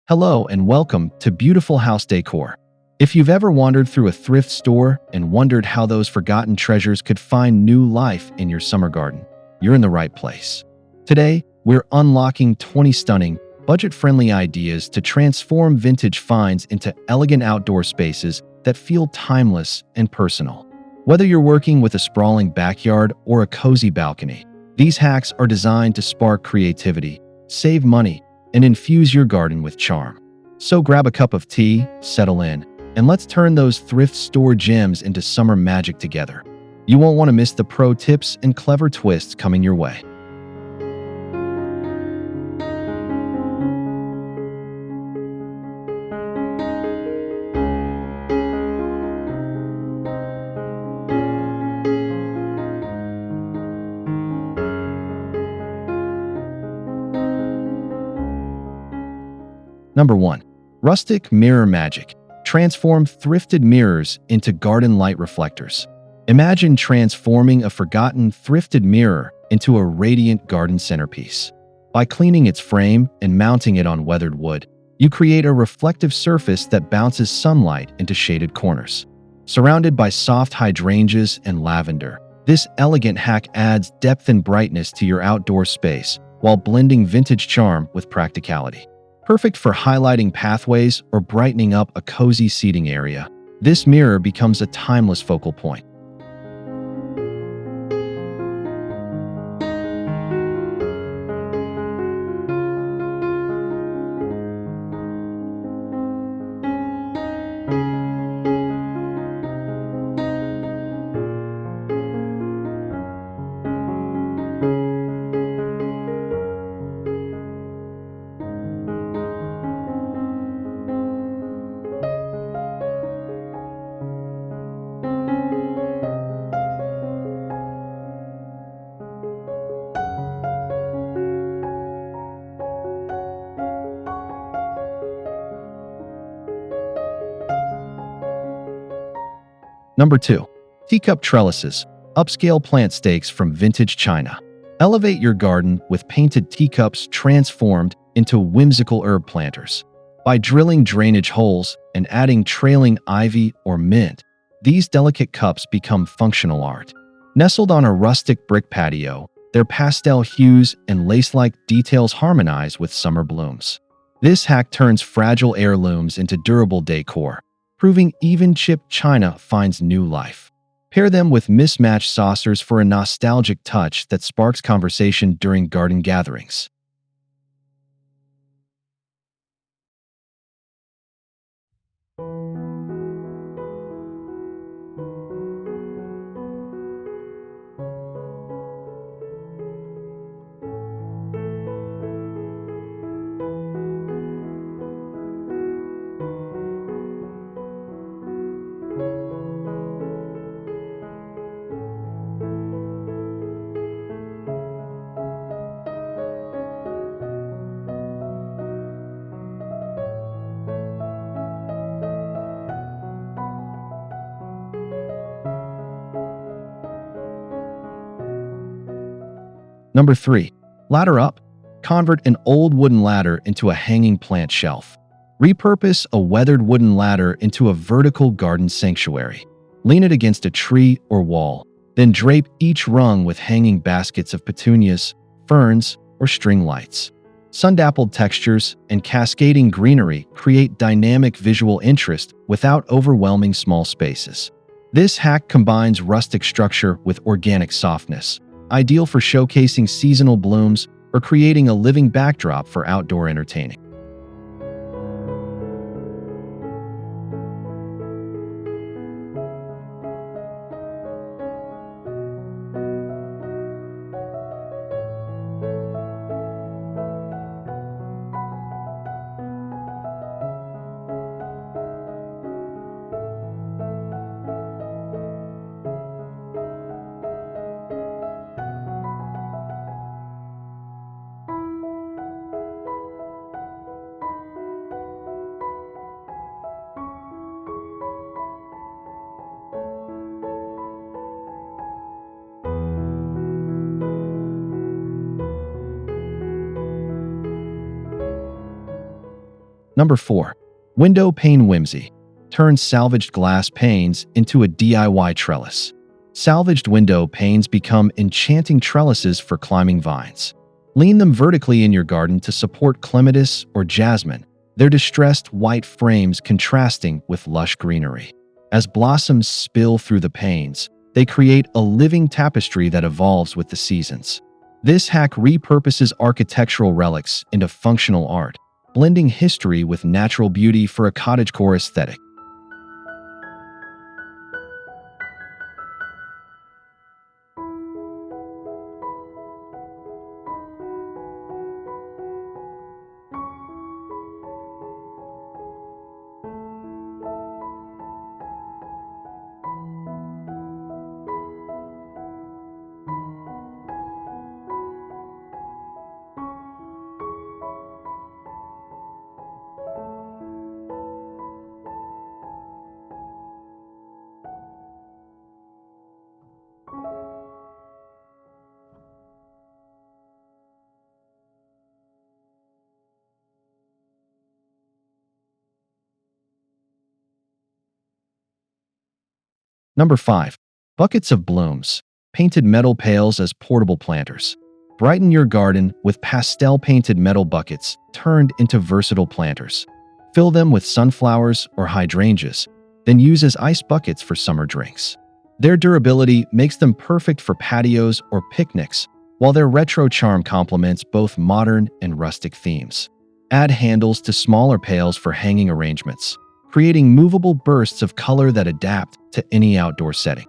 Hello and welcome to beautiful House Decor. If you've ever wandered through a thrift store and wondered how those forgotten treasures could find new life in your summer garden, you're in the right place. Today, we're unlocking 20 stunning, budget-friendly ideas to transform vintage finds into elegant outdoor spaces that feel timeless and personal. Whether you're working with a sprawling backyard or a cozy balcony, these hacks are designed to spark creativity, save money, and infuse your garden with charm. So grab a cup of tea, settle in, and let's turn those thrift store gems into summer magic together. You won't want to miss the pro tips and clever twists coming your way. Number 1. Rustic Mirror Magic. Transform thrifted mirrors into garden light reflectors. Imagine transforming a forgotten thrifted mirror into a radiant garden centerpiece. By cleaning its frame and mounting it on weathered wood, you create a reflective surface that bounces sunlight into shaded corners. Surrounded by soft hydrangeas and lavender, this elegant hack adds depth and brightness to your outdoor space while blending vintage charm with practicality. Perfect for highlighting pathways or brightening up a cozy seating area, this mirror becomes a timeless focal point. Number 2. Teacup Trellises. Upscale plant stakes from vintage china. Elevate your garden with painted teacups transformed into whimsical herb planters. By drilling drainage holes and adding trailing ivy or mint, these delicate cups become functional art. Nestled on a rustic brick patio, their pastel hues and lace-like details harmonize with summer blooms. This hack turns fragile heirlooms into durable decor, proving even chipped china finds new life. Pair them with mismatched saucers for a nostalgic touch that sparks conversation during garden gatherings. Number 3. Ladder up. Convert an old wooden ladder into a hanging plant shelf. Repurpose a weathered wooden ladder into a vertical garden sanctuary. Lean it against a tree or wall, then drape each rung with hanging baskets of petunias, ferns, or string lights. Sun-dappled textures and cascading greenery create dynamic visual interest without overwhelming small spaces. This hack combines rustic structure with organic softness, ideal for showcasing seasonal blooms or creating a living backdrop for outdoor entertaining. Number 4. Window Pane Whimsy. Turn salvaged glass panes into a DIY trellis. Salvaged window panes become enchanting trellises for climbing vines. Lean them vertically in your garden to support clematis or jasmine, their distressed white frames contrasting with lush greenery. As blossoms spill through the panes, they create a living tapestry that evolves with the seasons. This hack repurposes architectural relics into functional art, blending history with natural beauty for a cottagecore aesthetic. Number 5. Buckets of blooms. Painted metal pails as portable planters. Brighten your garden with pastel-painted metal buckets turned into versatile planters. Fill them with sunflowers or hydrangeas, then use as ice buckets for summer drinks. Their durability makes them perfect for patios or picnics, while their retro charm complements both modern and rustic themes. Add handles to smaller pails for hanging arrangements, creating movable bursts of color that adapt to any outdoor setting.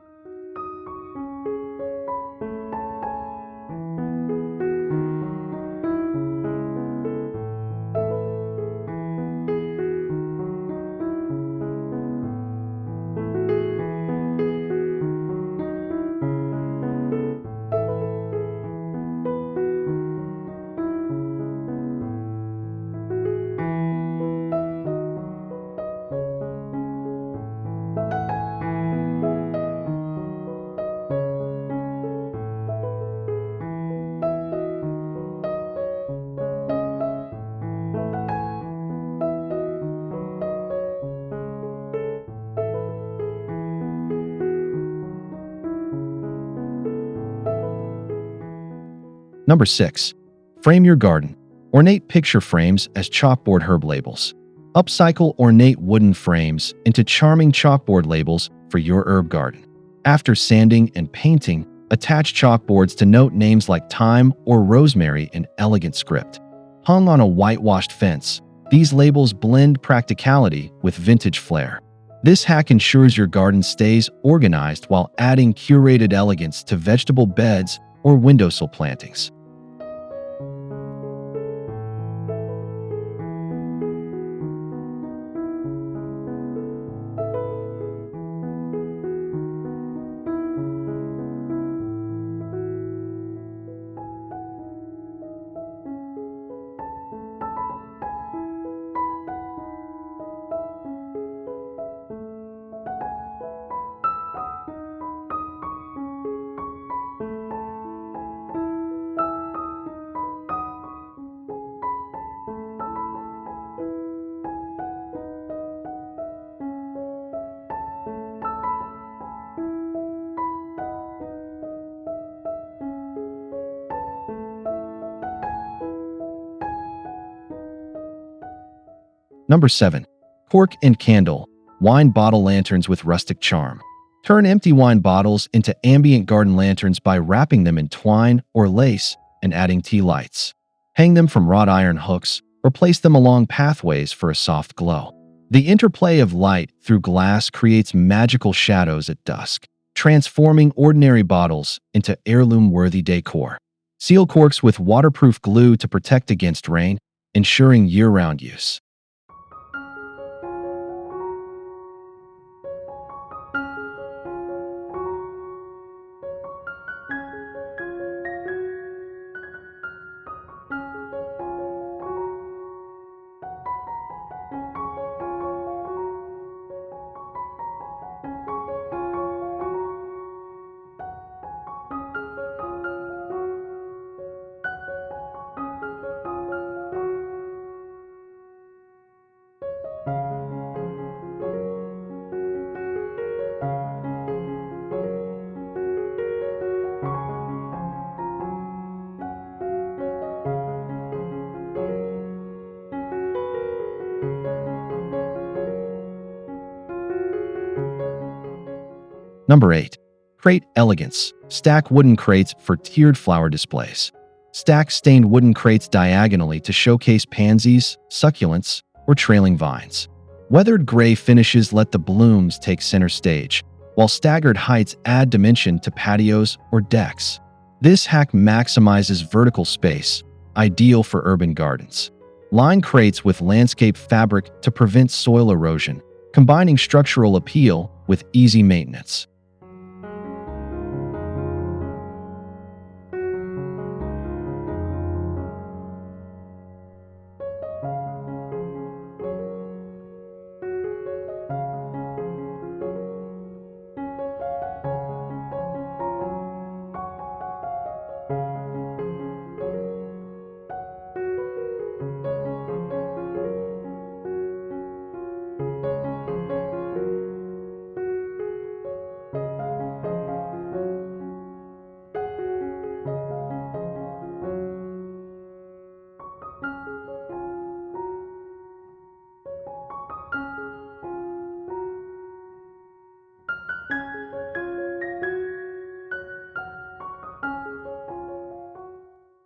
Number 6. Frame your garden. Ornate picture frames as chalkboard herb labels. Upcycle ornate wooden frames into charming chalkboard labels for your herb garden. After sanding and painting, attach chalkboards to note names like thyme or rosemary in elegant script. Hung on a whitewashed fence, these labels blend practicality with vintage flair. This hack ensures your garden stays organized while adding curated elegance to vegetable beds or windowsill plantings. Number 7. Cork and candle. Wine bottle lanterns with rustic charm. Turn empty wine bottles into ambient garden lanterns by wrapping them in twine or lace and adding tea lights. Hang them from wrought iron hooks or place them along pathways for a soft glow. The interplay of light through glass creates magical shadows at dusk, transforming ordinary bottles into heirloom-worthy decor. Seal corks with waterproof glue to protect against rain, ensuring year-round use. Number 8. Crate Elegance. Stack wooden crates for tiered flower displays. Stack stained wooden crates diagonally to showcase pansies, succulents, or trailing vines. Weathered gray finishes let the blooms take center stage, while staggered heights add dimension to patios or decks. This hack maximizes vertical space, ideal for urban gardens. Line crates with landscape fabric to prevent soil erosion, combining structural appeal with easy maintenance.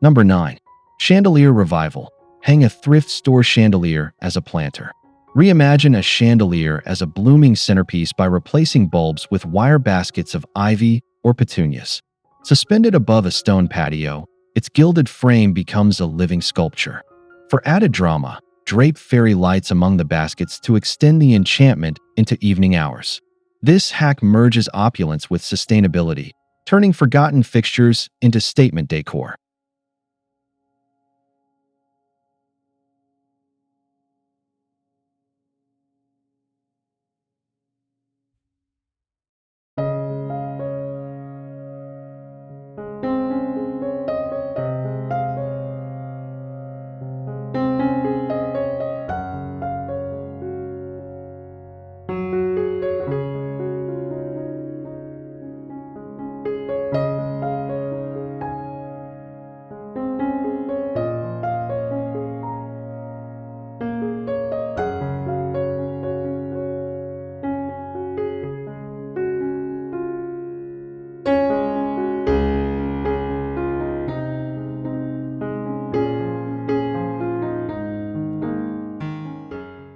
Number 9. Chandelier Revival. Hang a thrift store chandelier as a planter. Reimagine a chandelier as a blooming centerpiece by replacing bulbs with wire baskets of ivy or petunias. Suspended above a stone patio, its gilded frame becomes a living sculpture. For added drama, drape fairy lights among the baskets to extend the enchantment into evening hours. This hack merges opulence with sustainability, turning forgotten fixtures into statement decor.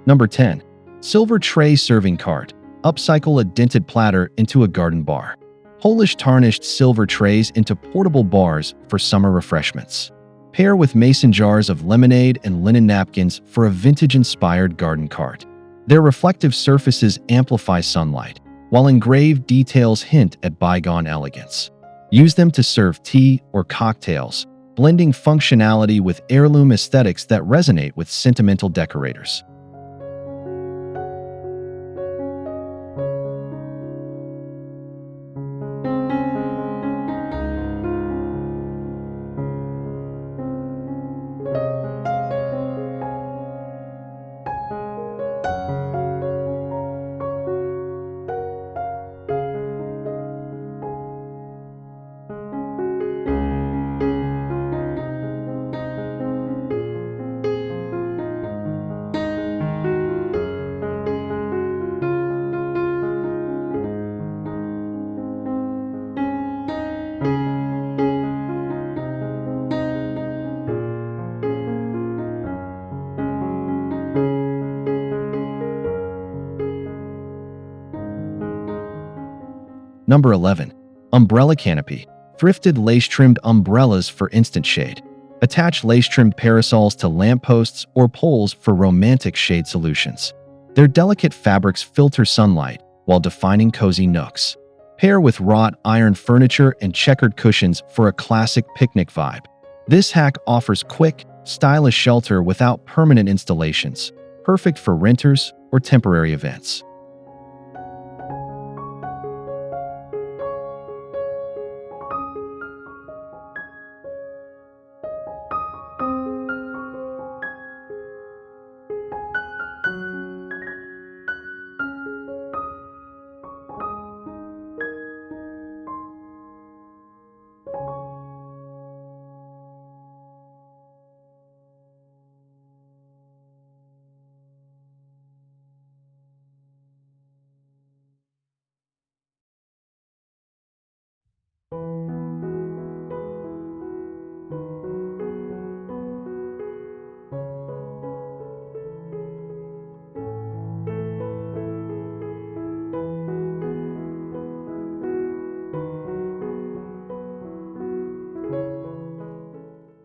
Number 10. Silver Tray Serving Cart. Upcycle a dented platter into a garden bar. Polish tarnished silver trays into portable bars for summer refreshments. Pair with mason jars of lemonade and linen napkins for a vintage-inspired garden cart. Their reflective surfaces amplify sunlight, while engraved details hint at bygone elegance. Use them to serve tea or cocktails, blending functionality with heirloom aesthetics that resonate with sentimental decorators. Number 11. Umbrella Canopy. Thrifted lace-trimmed umbrellas for instant shade. Attach lace-trimmed parasols to lampposts or poles for romantic shade solutions. Their delicate fabrics filter sunlight while defining cozy nooks. Pair with wrought iron furniture and checkered cushions for a classic picnic vibe. This hack offers quick, stylish shelter without permanent installations, perfect for renters or temporary events.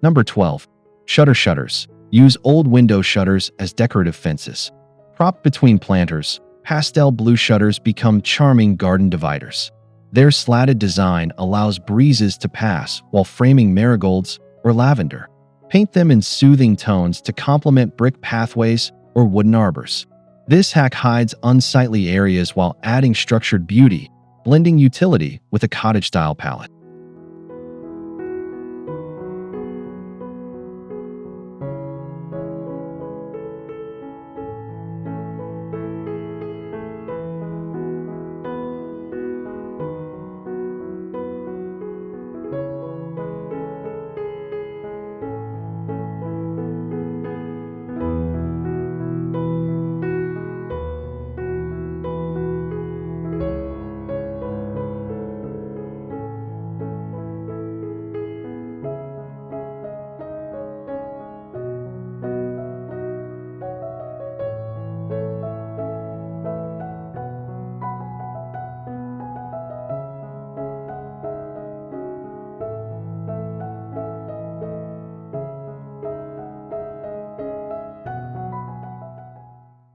Number 12. Shutters. Use old window shutters as decorative fences. Propped between planters, pastel blue shutters become charming garden dividers. Their slatted design allows breezes to pass while framing marigolds or lavender. Paint them in soothing tones to complement brick pathways or wooden arbors. This hack hides unsightly areas while adding structured beauty, blending utility with a cottage-style palette.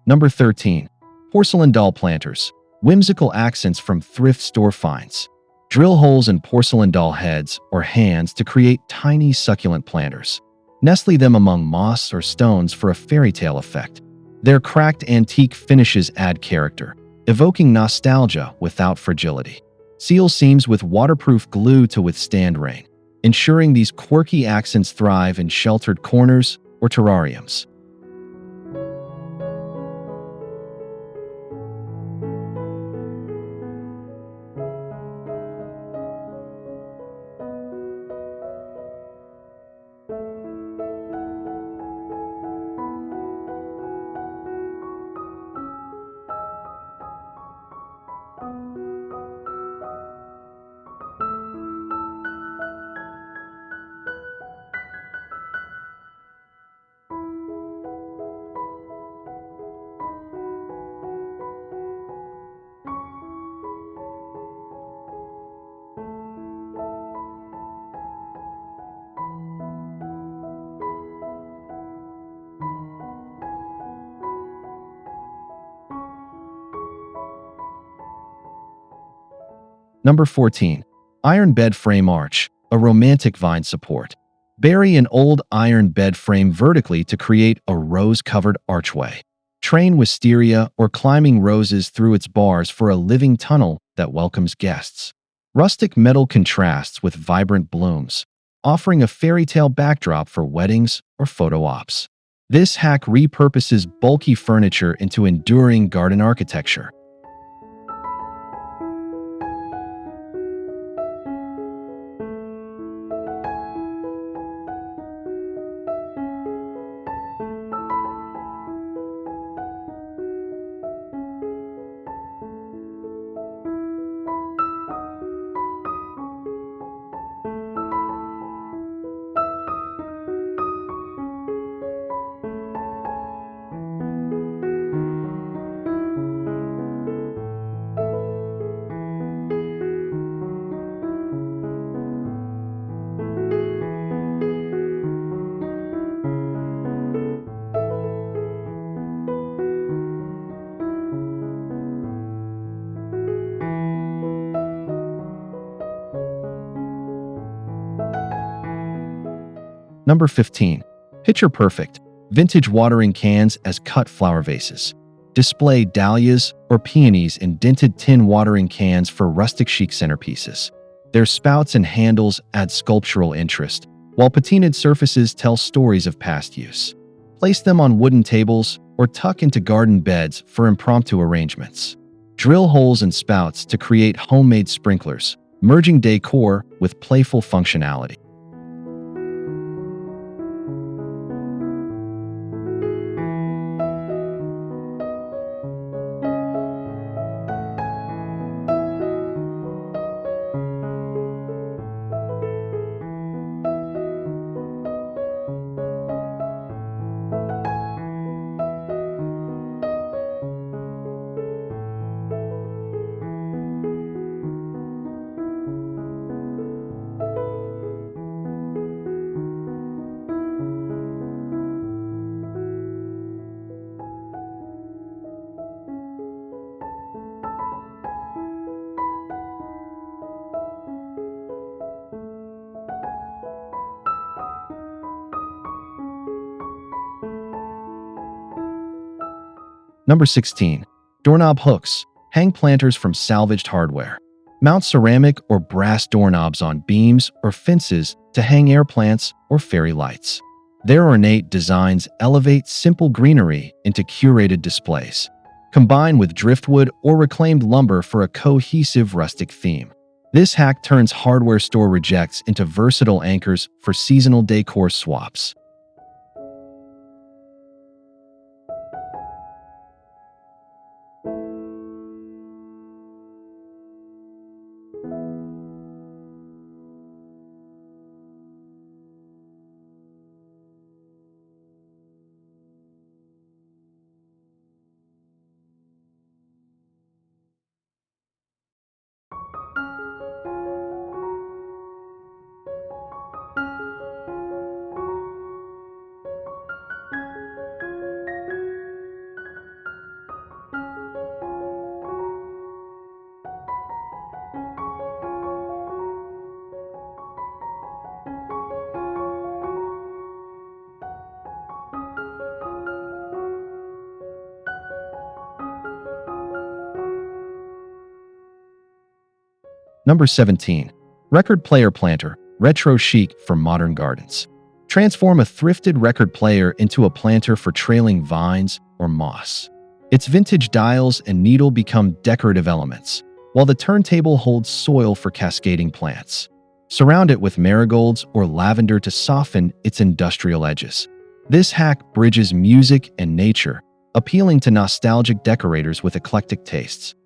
Number 13. Porcelain doll planters. Whimsical accents from thrift store finds. Drill holes in porcelain doll heads or hands to create tiny succulent planters. Nestle them among moss or stones for a fairy tale effect. Their cracked antique finishes add character, evoking nostalgia without fragility. Seal seams with waterproof glue to withstand rain, ensuring these quirky accents thrive in sheltered corners or terrariums. Number 14. Iron bed frame arch, a romantic vine support. Bury an old iron bed frame vertically to create a rose-covered archway. Train wisteria or climbing roses through its bars for a living tunnel that welcomes guests. Rustic metal contrasts with vibrant blooms, offering a fairy tale backdrop for weddings or photo ops. This hack repurposes bulky furniture into enduring garden architecture. Number 15. Picture Perfect. Vintage watering cans as cut flower vases. Display dahlias or peonies in dented tin watering cans for rustic chic centerpieces. Their spouts and handles add sculptural interest, while patinaed surfaces tell stories of past use. Place them on wooden tables or tuck into garden beds for impromptu arrangements. Drill holes in spouts to create homemade sprinklers, merging decor with playful functionality. Number 16. Doorknob hooks. Hang planters from salvaged hardware. Mount ceramic or brass doorknobs on beams or fences to hang air plants or fairy lights. Their ornate designs elevate simple greenery into curated displays. Combine with driftwood or reclaimed lumber for a cohesive rustic theme. This hack turns hardware store rejects into versatile anchors for seasonal decor swaps. Number 17. Record player planter. Retro chic for modern gardens. Transform a thrifted record player into a planter for trailing vines or moss. Its vintage dials and needle become decorative elements, while the turntable holds soil for cascading plants. Surround it with marigolds or lavender to soften its industrial edges. This hack bridges music and nature, appealing to nostalgic decorators with eclectic tastes.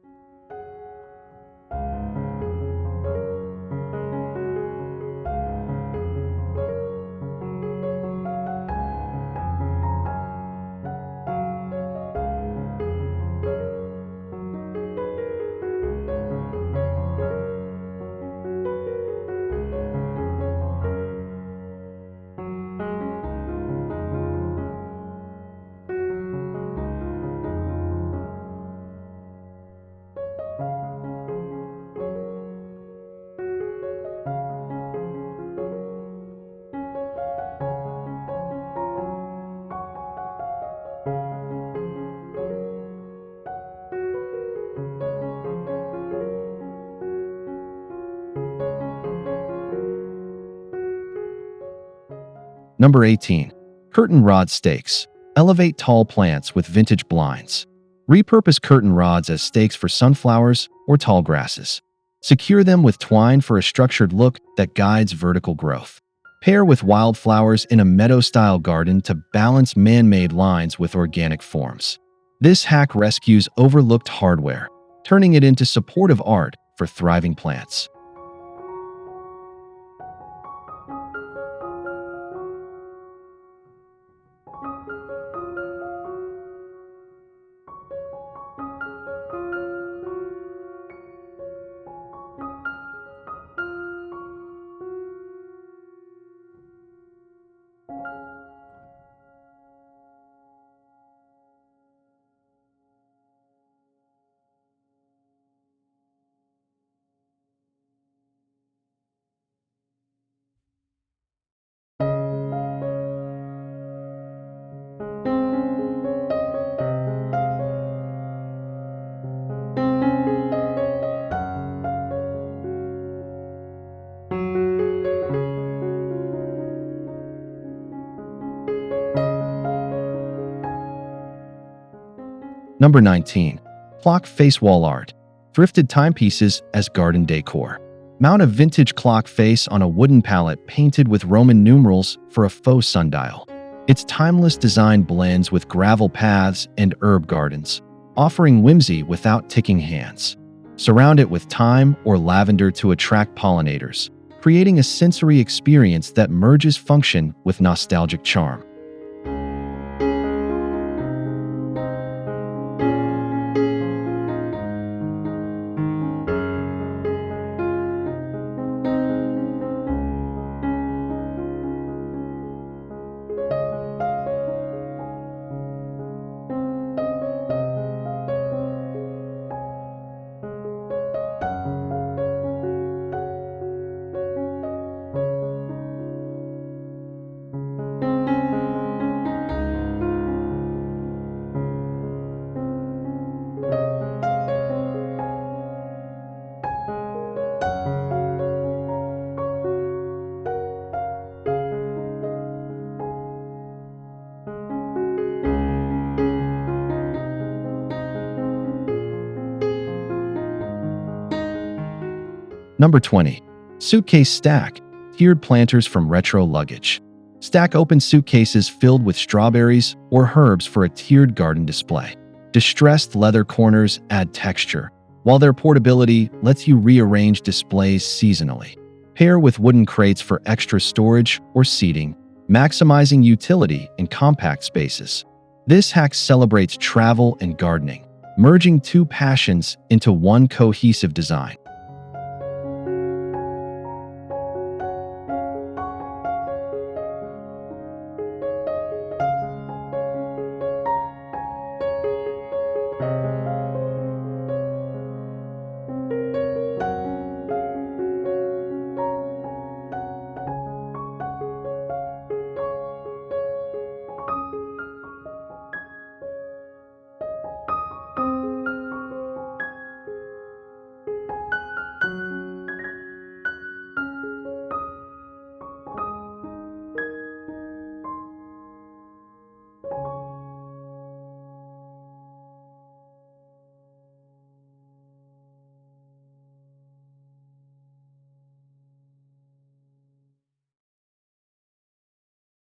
Number 18. Curtain rod stakes. Elevate tall plants with vintage blinds. Repurpose curtain rods as stakes for sunflowers or tall grasses. Secure them with twine for a structured look that guides vertical growth. Pair with wildflowers in a meadow-style garden to balance man-made lines with organic forms. This hack rescues overlooked hardware, turning it into supportive art for thriving plants. Number 19. Clock face wall art. Thrifted timepieces as garden decor. Mount a vintage clock face on a wooden pallet painted with Roman numerals for a faux sundial. Its timeless design blends with gravel paths and herb gardens, offering whimsy without ticking hands. Surround it with thyme or lavender to attract pollinators, creating a sensory experience that merges function with nostalgic charm. Number 20. Suitcase Stack. Tiered planters from retro luggage. Stack open suitcases filled with strawberries or herbs for a tiered garden display. Distressed leather corners add texture, while their portability lets you rearrange displays seasonally. Pair with wooden crates for extra storage or seating, maximizing utility in compact spaces. This hack celebrates travel and gardening, merging two passions into one cohesive design.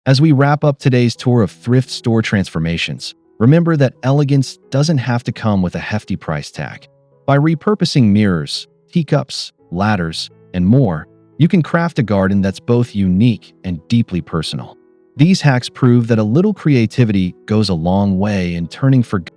As we wrap up today's tour of thrift store transformations, remember that elegance doesn't have to come with a hefty price tag. By repurposing mirrors, teacups, ladders, and more, you can craft a garden that's both unique and deeply personal. These hacks prove that a little creativity goes a long way in turning forgotten